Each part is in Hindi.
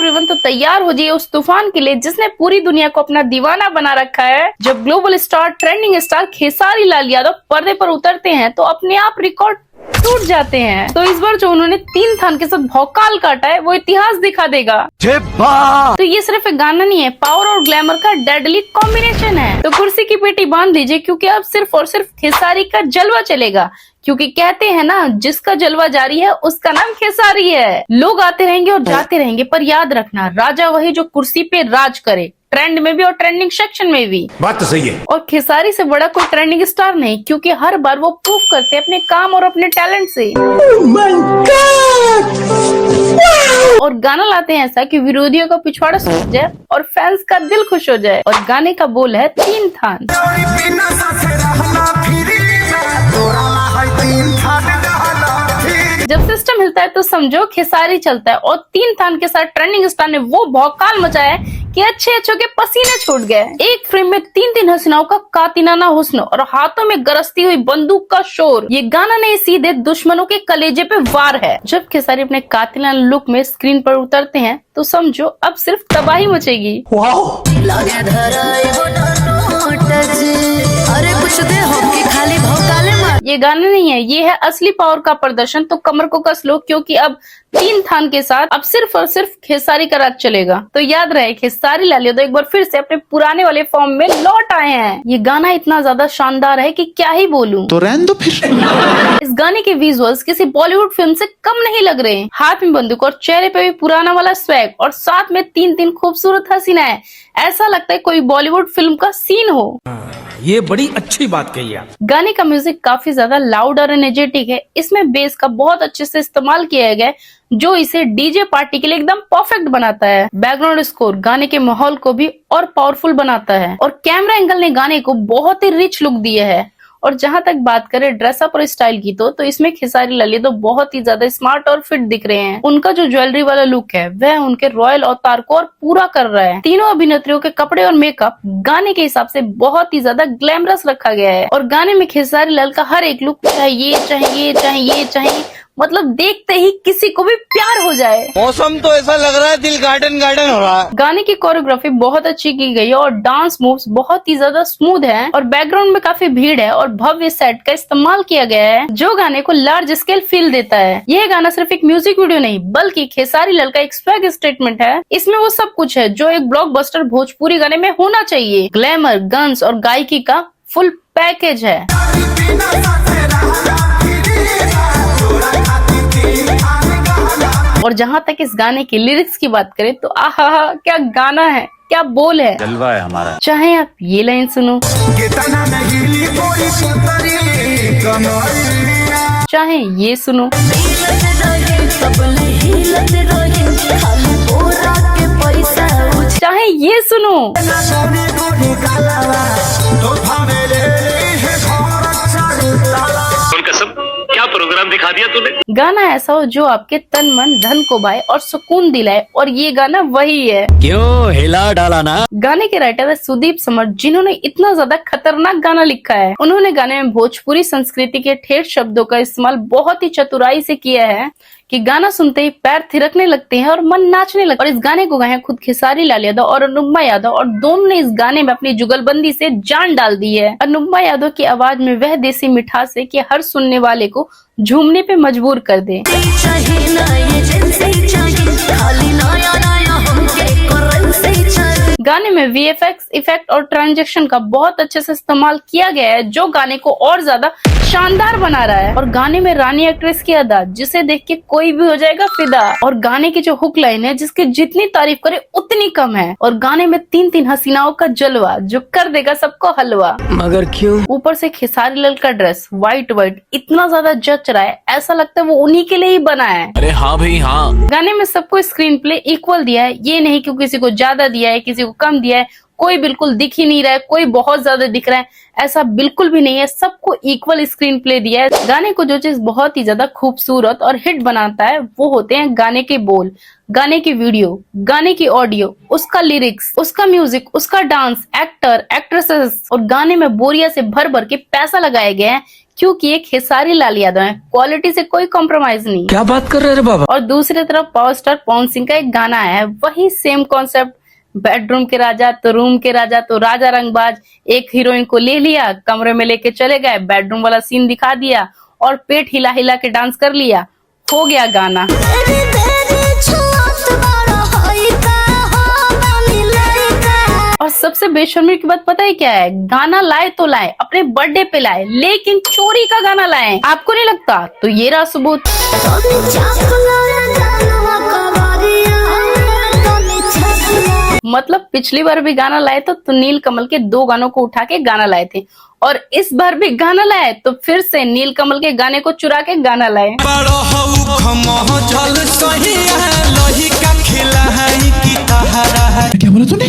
एवरीवन, तो तैयार हो जाइए उस तूफान के लिए जिसने पूरी दुनिया को अपना दीवाना बना रखा है। जब global star, trending star Khesari Lal Yadav पर्दे पर उतरते हैं तो अपने आप रिकॉर्ड टूट जाते हैं। तो इस बार जो उन्होंने 3 थान के साथ भौकाल काटा है वो इतिहास दिखा देगा। तो ये सिर्फ एक गाना नहीं है, पावर और ग्लैमर का डेडली कॉम्बिनेशन है। तो कुर्सी की पेटी बांध लीजिए क्योंकि अब सिर्फ और सिर्फ खेसारी का जलवा चलेगा। क्योंकि कहते हैं ना, जिसका जलवा जारी है उसका नाम खेसारी है। लोग आते रहेंगे और जाते रहेंगे, पर याद रखना, राजा वही जो कुर्सी पे राज करे, ट्रेंड में भी और ट्रेंडिंग सेक्शन में भी। बात तो सही है। और खेसारी से बड़ा कोई ट्रेंडिंग स्टार नहीं, क्योंकि हर बार वो प्रूफ करते हैं अपने काम और अपने टैलेंट से। Oh my God! Wow! और गाना लाते हैं ऐसा कि विरोधियों का पिछवाड़ा सूख जाए और फैंस का दिल खुश हो जाए। और गाने का बोल है 3 थान। जब सिस्टम हिलता है तो समझो खेसारी चलता है। और 3 थान के साथ ट्रेंडिंग स्टार ने वो भौकाल मचाया कि अच्छे अच्छों के पसीने छूट गए। एक फ्रेम में 3 हसीनाओं का कातिनाना हुस्न और हाथों में गरजती हुई बंदूक का शोर। ये गाना नहीं, सीधे दुश्मनों के कलेजे पे वार है। जब खेसारी अपने कातिलाना लुक में स्क्रीन पर उतरते हैं तो समझो अब सिर्फ तबाही मचेगी। ये गाना नहीं है, ये है असली पावर का प्रदर्शन। तो कमर को कस लो क्योंकि अब 3 थान के साथ अब सिर्फ और सिर्फ खेसारी का राज चलेगा। तो याद रहे, खेसारी लाल यादव एक बार फिर से अपने पुराने वाले फॉर्म में लौट आए हैं। ये गाना इतना ज्यादा शानदार है कि क्या ही बोलूं। तो रहने दो फिर। इस गाने के विजुअल्स किसी बॉलीवुड फिल्म से कम नहीं लग रहे। हाथ में बंदूक और चेहरे पे भी पुराना वाला स्वैग और साथ में 3 खूबसूरत हसीनाएं। ऐसा लगता है कोई बॉलीवुड फिल्म का सीन हो। ये बड़ी अच्छी बात कही आप। गाने का म्यूजिक काफी ज्यादा लाउड और एनर्जेटिक है। इसमें बेस का बहुत अच्छे से इस्तेमाल किया गया है जो इसे डीजे पार्टी के लिए एकदम परफेक्ट बनाता है। बैकग्राउंड स्कोर गाने के माहौल को भी और पावरफुल बनाता है। और कैमरा एंगल ने गाने को बहुत ही रिच लुक दिया है। और जहां तक बात करें ड्रेसअप और स्टाइल की तो इसमें खेसारी लाल यादव बहुत ही ज्यादा स्मार्ट और फिट दिख रहे हैं। उनका जो ज्वेलरी वाला लुक है वह उनके रॉयल अवतार को और पूरा कर रहा है। तीनों अभिनेत्रियों के कपड़े और मेकअप गाने के हिसाब से बहुत ही ज्यादा ग्लैमरस रखा गया है। और गाने में खेसारी लाल का हर एक लुक चाहिए, मतलब देखते ही किसी को भी प्यार हो जाए। मौसम तो ऐसा लग रहा है दिल गार्डन गार्डन हो रहा है। गाने की कोरियोग्राफी बहुत अच्छी की गई है और डांस मूव्स बहुत ही ज्यादा स्मूथ है। और बैकग्राउंड में काफी भीड़ है और भव्य सेट का इस्तेमाल किया गया है जो गाने को लार्ज स्केल फील देता है। यह गाना सिर्फ एक म्यूजिक वीडियो नहीं बल्कि खेसारी लाल का एक स्वैग स्टेटमेंट है। इसमें वो सब कुछ है जो एक ब्लॉकबस्टर भोजपुरी गाने में होना चाहिए। ग्लैमर, गन्स और गायकी का फुल पैकेज है। और जहाँ तक इस गाने की लिरिक्स की बात करें तो आहा क्या गाना है, क्या बोल है, जलवा है हमारा। चाहे आप ये लाइन सुनो, चाहे ये सुनो, चाहे ये सुनो, क्या प्रोग्राम दिखा दिया तूने। गाना ऐसा हो जो आपके तन मन धन को भाए और सुकून दिलाए। और ये गाना वही है। क्यों हिला डाला ना। गाने के राइटर है सुदीप समर्थ, जिन्होंने इतना ज्यादा खतरनाक गाना लिखा है। उन्होंने गाने में भोजपुरी संस्कृति के ठेठ शब्दों का इस्तेमाल बहुत ही चतुराई से किया है कि गाना सुनते ही पैर थिरकने लगते हैं और मन नाचने लगता है। और इस गाने को गाया खुद खेसारी लाल यादव और अनुपमा यादव, और दोनों ने इस गाने में अपनी जुगलबंदी से जान डाल दी है। अनुपमा यादव की आवाज में वह देसी मिठास है कि हर सुनने वाले को झूमने पे मजबूर कर दे। गाने में वीएफएक्स इफेक्ट और ट्रांजैक्शन का बहुत अच्छे से इस्तेमाल किया गया है जो गाने को और ज्यादा शानदार बना रहा है। और गाने में रानी एक्ट्रेस की अदा जिसे देख के कोई भी हो जाएगा फिदा। और गाने की जो हुक लाइन है जिसकी जितनी तारीफ करे उतनी कम है। और गाने में 3 हसीनाओं का जलवा जो कर देगा सबको हलवा। मगर क्यों? ऊपर से खेसारी लाल का ड्रेस व्हाइट इतना ज्यादा जच रहा है, ऐसा लगता है वो उन्हीं के लिए ही बना है। अरे हाँ भाई हाँ। गाने में सबको स्क्रीन प्ले इक्वल दिया है। ये नहीं कि किसी को ज्यादा दिया है किसी को कम दिया है, कोई बिल्कुल दिख ही नहीं रहा है, कोई बहुत ज्यादा दिख रहा है, ऐसा बिल्कुल भी नहीं है। सबको इक्वल स्क्रीन प्ले दिया है। गाने को जो चीज बहुत ही ज्यादा खूबसूरत और हिट बनाता है वो होते हैं गाने के बोल, गाने की वीडियो, गाने की ऑडियो, उसका लिरिक्स, उसका म्यूजिक, उसका डांस, एक्टर, एक्ट्रेसेस। और गाने में बोरिया से भर भर के पैसा लगाया गया है क्योंकि ये खेसारी लाल यादव है, क्वालिटी से कोई कॉम्प्रोमाइज नहीं। क्या बात कर रहे रे बाबा। और दूसरी तरफ पावर स्टार पवन सिंह का एक गाना है, वही सेम कॉन्सेप्ट, बेडरूम के राजा तो रूम के राजा तो राजा रंगबाज, एक हीरोइन को ले लिया, कमरे में लेके चले गए, बेडरूम वाला सीन दिखा दिया और पेट हिला हिला के डांस कर लिया, हो गया गाना। और सबसे बेशर्मी की बात पता है क्या है, गाना लाए तो लाए, अपने बर्थडे पे लाए, लेकिन चोरी का गाना लाए। आपको नहीं लगता? तो ये रहा सबूत। मतलब पिछली बार भी गाना लाए तो नील कमल के 2 गानों को उठा के गाना लाए थे, और इस बार भी गाना लाए तो फिर से नील कमल के गाने को चुरा के गाना लाए। क्या बोला तूने?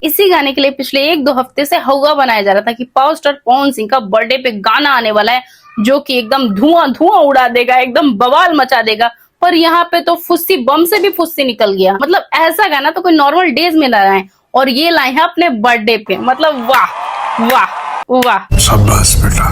इसी गाने के लिए पिछले 1-2 हफ्ते से हवा बनाया जा रहा था कि पावर स्टार पवन सिंह का बर्थडे पे गाना आने वाला है जो कि एकदम धुआं धुआं उड़ा देगा, एकदम बवाल मचा देगा। पर यहाँ पे तो फुस्सी बम से भी फुस्सी निकल गया। मतलब ऐसा गाना तो कोई नॉर्मल डेज में लाए हैं, और ये लाए हैं अपने बर्थडे पे। मतलब वाह वाह वाह, शाबाश बेटा,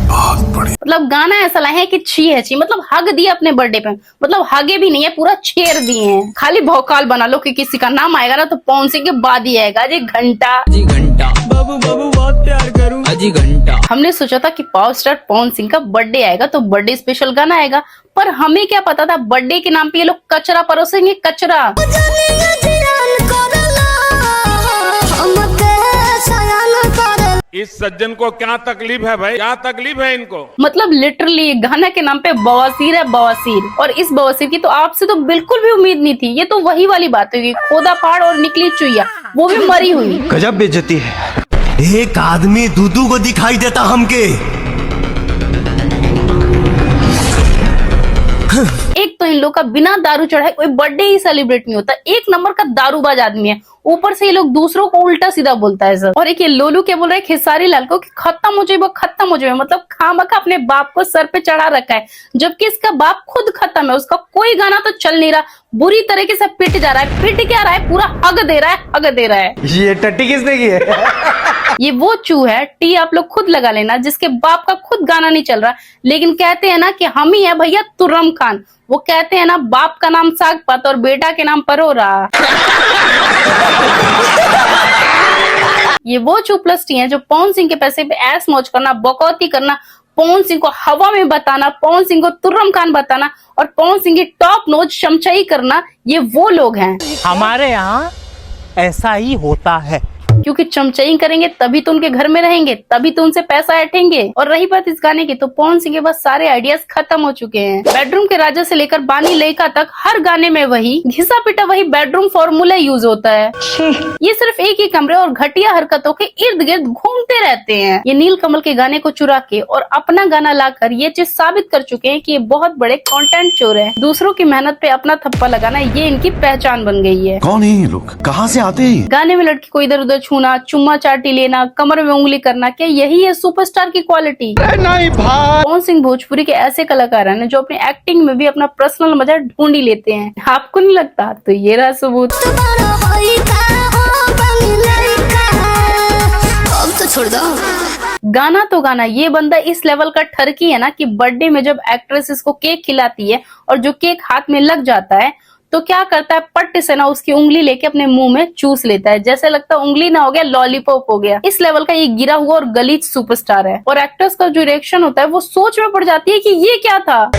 बहुत बढ़िया। मतलब गाना ऐसा लाए हैं कि छी है छी, मतलब हग दिया अपने बर्थडे पे, मतलब हगे भी नहीं है, पूरा छेड़ दिए हैं। खाली भौकाल बना लो कि किसी का नाम आएगा ना तो पवन सिंह के बाद ही आएगा जी घंटा। अजी घंटा बाबू बाबू बहुत प्यार करूं अजी घंटा। हमने सोचा था कि पावर स्टार पवन सिंह का बर्थडे आएगा तो बर्थडे स्पेशल गाना आएगा, पर हमें क्या पता था बर्थडे के नाम पे ये लोग कचरा परोसेंगे, कचरा। इस सज्जन को क्या तकलीफ है भाई, क्या तकलीफ है इनको? मतलब लिटरली गाना के नाम पे बवासीर है, बवासीर। और इस बवासीर की तो आपसे तो बिल्कुल भी उम्मीद नहीं थी। ये तो वही वाली बात हुई, खोदा पहाड़ और निकली चुईया, वो भी मरी हुई। गजब बेइज्जती है। एक आदमी दूधू को दिखाई देता हमके। एक तो इन लोग का बिना दारू चढ़ाए कोई बर्थडे ही सेलिब्रेट नहीं होता। एक नंबर का दारूबाज आदमी है, ऊपर से ये लोग दूसरों को उल्टा सीधा बोलता है सर। और एक ये लोलू क्या बोल रहा है खेसारी लाल को कि खत्म हो जाए, वो खत्म हो जाए। मतलब खामखा अपने बाप को सर पे चढ़ा रखा है, जबकि इसका बाप खुद खत्म है, उसका कोई गाना तो चल नहीं रहा, बुरी तरीके से पिट जा रहा है। पिट क्या रहा है, पूरा हग दे रहा है, हग दे रहा है। ये टट्टी किसने की है? ये वो चू है, टी आप लोग खुद लगा लेना, जिसके बाप का खुद गाना नहीं चल रहा, लेकिन कहते हैं ना कि हम ही है भैया तुर्रम खान। वो कहते हैं ना, बाप का नाम सागपात और बेटा के नाम परोरा। ये वो चू प्लस टी है जो पवन सिंह के पैसे पे ऐश मौज करना, बकौती करना, पवन सिंह को हवा में बताना, पवन सिंह को तुर्रम खान बताना और पवन सिंह की टॉप नोच शमचाई करना, ये वो लोग हैं। हमारे यहाँ ऐसा ही होता है, क्योंकि चमचई करेंगे तभी तो उनके घर में रहेंगे, तभी तो उनसे पैसा ऐंठेंगे। और रही बात इस गाने की, तो पवन सिंह के पास सारे आइडियाज खत्म हो चुके हैं। बेडरूम के राजा से लेकर बानी लेका तक हर गाने में वही घिसा पिटा वही बेडरूम फॉर्मूला यूज होता है। ये सिर्फ एक ही कमरे और घटिया हरकतों के इर्द गिर्द घूमते रहते हैं। ये नील कमल के गाने को चुरा के और अपना गाना लाकर ये चीज साबित कर चुके हैं कि ये बहुत बड़े कंटेंट चोर हैं। दूसरों की मेहनत पे अपना थप्पा लगाना, ये इनकी पहचान बन गई है। कौन है ये लोग, कहाँ से आते हैं? गाने में लड़की को इधर उधर छूना, चुम्मा चाटी लेना, कमर में उंगली करना, क्या यही है सुपरस्टार की क्वालिटी? नहीं भाई। पवन सिंह भोजपुरी के ऐसे कलाकार हैं जो अपनी एक्टिंग में भी अपना पर्सनल मजा ढूंढ ही लेते हैं। आपको नहीं लगता? तो ये रहा सबूत। अब तो छोड़ दो। गाना तो गाना, ये बंदा इस लेवल का ठरकी है ना कि बर्थडे में जब एक्ट्रेसेस को केक खिलाती है और जो केक हाथ में लग जाता है तो क्या करता है, पट्ट से ना उसकी उंगली लेके अपने मुंह में चूस लेता है, जैसे लगता है उंगली ना हो गया लॉलीपॉप हो गया। इस लेवल का ये गिरा हुआ और गलीज सुपरस्टार है। और एक्टर्स का जो रिएक्शन होता है वो सोच में पड़ जाती है कि ये क्या था।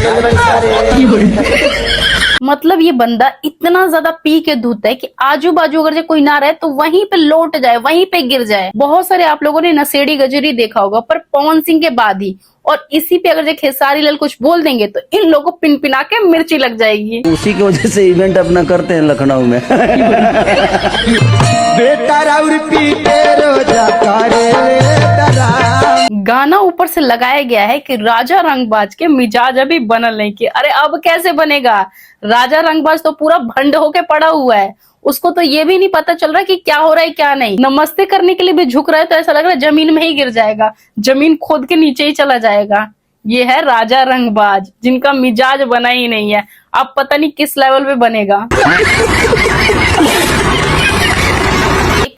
मतलब ये बंदा इतना ज्यादा पी के धूता है कि आजू बाजू अगर कोई ना रहे तो वहीं पे लौट जाए, वहीं पे गिर जाए। बहुत सारे आप लोगों ने नशेड़ी गजरी देखा होगा, पर पवन सिंह के बाद ही। और इसी पे अगर खेसारी लाल कुछ बोल देंगे तो इन लोगों को पिनपिना के मिर्ची लग जाएगी। उसी की वजह से इवेंट अपना करते हैं लखनऊ में। बेटा राउर पीते रोजा गाना ऊपर से लगाया गया है कि राजा रंगबाज के मिजाज अभी बनल नहीं कि अरे अब कैसे बनेगा। राजा रंगबाज तो पूरा भंड होके पड़ा हुआ है, उसको तो ये भी नहीं पता चल रहा कि क्या हो रहा है क्या नहीं। नमस्ते करने के लिए भी झुक रहा है तो ऐसा लग रहा है जमीन में ही गिर जाएगा, जमीन खोद के नीचे ही चला जाएगा। ये है राजा रंगबाज, जिनका मिजाज बना ही नहीं है। अब पता नहीं किस लेवल पे बनेगा।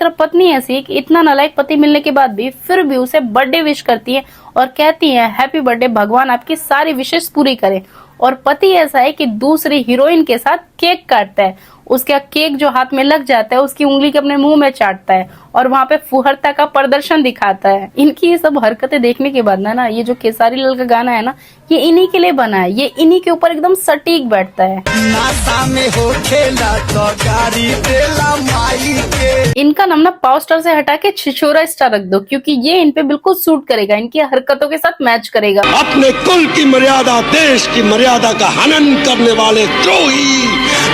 तरफ पत्नी ऐसी है कि इतना नालायक पति मिलने के बाद भी फिर भी उसे बर्थडे विश करती है और कहती है हैप्पी बर्थडे, भगवान आपकी सारी विशेष पूरी करे। और पति ऐसा है कि दूसरी हीरोइन के साथ केक काटता है, उसका केक जो हाथ में लग जाता है उसकी उंगली के अपने मुंह में चाटता है और वहां पे फुहरता का प्रदर्शन दिखाता है। इनकी ये सब हरकतें देखने के बाद ना ये जो खेसारी लाल का गाना है ना, ये इन्हीं के लिए बना है, ये इन्हीं के ऊपर एकदम सटीक बैठता है। इनका नाम ना पावर स्टार से हटा के छिछोरा स्टार रख दो, क्योंकि ये इन पे बिल्कुल सूट करेगा, इनकी हरकतों के साथ मैच करेगा। अपने कुल की मर्यादा, देश की मर्यादा का हनन करने वाले द्रोही,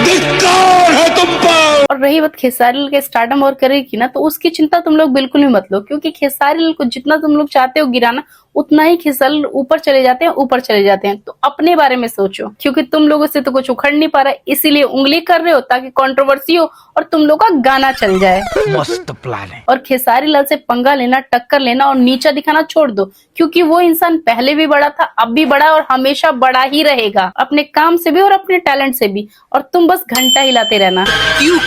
धिक्कार है तुम पर। और रही बात खेसारी लाल के स्टारडम और करियर की ना, तो उसकी चिंता तुम लोग बिल्कुल भी मत लो, क्योंकि खेसारी लाल को जितना तुम लोग चाहते हो गिराना, उतना ही खेसारी लाल ऊपर चले जाते हैं। तो अपने बारे में सोचो, क्योंकि तुम लोगों से तो कुछ उखड़ नहीं पा रहा है, इसीलिए उंगली कर रहे हो ताकि कंट्रोवर्सी हो और तुम लोग का गाना चल जाए। मस्त प्लान है। और खेसारी लाल से पंगा लेना, टक्कर लेना और नीचा दिखाना छोड़ दो, क्योंकि वो इंसान पहले भी बड़ा था, अब भी बड़ा और हमेशा बड़ा ही रहेगा, अपने काम से भी और अपने टैलेंट से भी। और तुम बस घंटा हिलाते रहना। क्यों?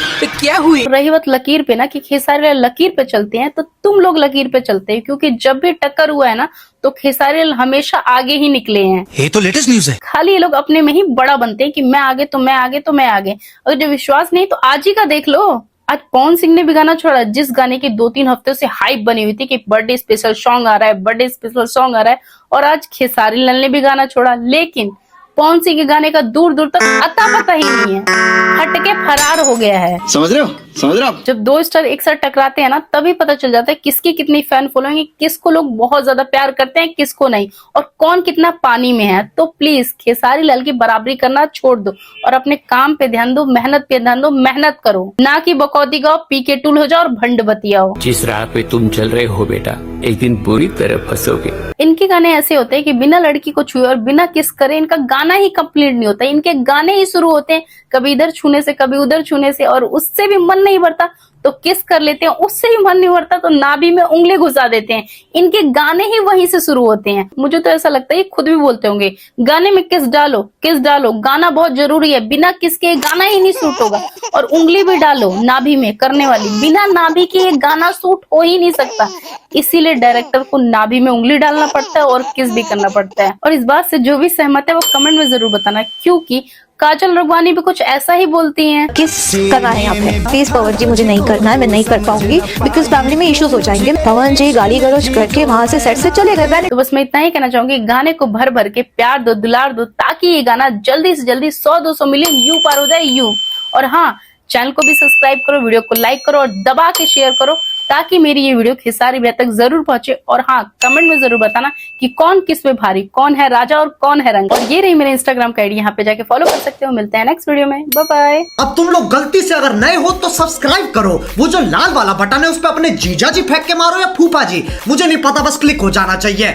क्या हुई? रही बात लकीर पे ना, कि खेसारी लाल लकीर पे चलते हैं, तो तुम लोग लकीर पे चलते हैं, क्योंकि जब भी टक्कर हुआ है ना, तो खेसारी लाल हमेशा आगे ही निकले हैं। ये तो लेटेस्ट न्यूज है। खाली ये लोग अपने में ही बड़ा बनते हैं कि मैं आगे तो मैं आगे तो मैं आगे। अगर जो विश्वास नहीं तो आज ही का देख लो। आज पवन सिंह ने भी गाना छोड़ा, जिस गाने की 2-3 हफ्ते से हाइप बनी हुई थी कि बर्थडे स्पेशल सॉन्ग आ रहा है, बर्थडे स्पेशल सॉन्ग आ रहा है, और आज खेसारी लाल ने भी गाना छोड़ा। लेकिन पवन सिंह के गाने का दूर दूर तक अता पता ही नहीं है, हटके फरार हो गया है। समझ रहे हो? जब दो स्टार एक साथ टकराते हैं ना, तभी पता चल जाता है किसकी कितनी फैन फॉलोइंग है, किसको लोग बहुत ज्यादा प्यार करते हैं, किसको नहीं, और कौन कितना पानी में है। तो प्लीज खेसारी लाल की बराबरी करना छोड़ दो और अपने काम पे ध्यान दो, मेहनत पे ध्यान दो, मेहनत करो, ना कि बकौती गाओ, पीके टूल हो जाओ और भंड बतियाओ। जिस राह पे तुम चल रहे हो बेटा, एक दिन पूरी तरह फंसोगे। इनके गाने ऐसे होते हैं कि बिना लड़की को छुए और बिना किस करे इनका गाना ही कंप्लीट नहीं होता। इनके गाने ही शुरू होते हैं कभी इधर छूने से, कभी उधर छूने से, और उससे भी मन नहीं भरता तो किस कर लेते हैं, उससे भी मन नहीं भरता तो नाभि में उंगली घुसा देते हैं। इनके गाने ही वहीं से शुरू होते हैं। मुझे तो ऐसा लगता है खुद भी बोलते होंगे, गाने में किस डालो, किस डालो, गाना बहुत जरूरी है, बिना किस के गाना ही नहीं सूट होगा। और उंगली भी डालो नाभि में करने वाली, बिना नाभि के ये गाना सूट हो ही नहीं सकता। इसीलिए डायरेक्टर को नाभि में उंगली डालना पड़ता है और किस भी करना पड़ता है। और इस बात से जो भी सहमत है वो कमेंट में जरूर बताना, क्योंकि काजल रघवानी भी कुछ ऐसा ही बोलती हैं। किस करना है यहाँ पे? प्लीज पवन जी मुझे नहीं करना है, मैं नहीं कर पाऊंगी, बिकॉज फैमिली में इश्यूज हो जाएंगे। पवन जी गाली गलौज करके वहाँ से सेट से चले गए। तो बस मैं इतना ही कहना चाहूंगी, गाने को भर भर के प्यार दो, दुलार दो, ताकि ये गाना जल्दी से जल्दी 100-200 मिलियन व्यू पार हो जाए, यू। और हाँ, चैनल को भी सब्सक्राइब करो, वीडियो को लाइक करो और दबा के शेयर करो, ताकि मेरी ये वीडियो खेसारी भैया तक जरूर पहुंचे। और हाँ, कमेंट में जरूर बताना कि कौन किस में भारी, कौन है राजा और कौन है रंग। और ये रही मेरे इंस्टाग्राम का आईडी, यहाँ पे जाके फॉलो कर सकते हो। मिलते हैं नेक्स्ट वीडियो में, बाय बाय। अब तुम लोग गलती से अगर नए हो तो सब्सक्राइब करो, वो जो लाल वाला बटन है उस पर अपने जीजा जी फेंक के मारो या फूफा जी, मुझे नहीं पता, बस क्लिक हो जाना चाहिए।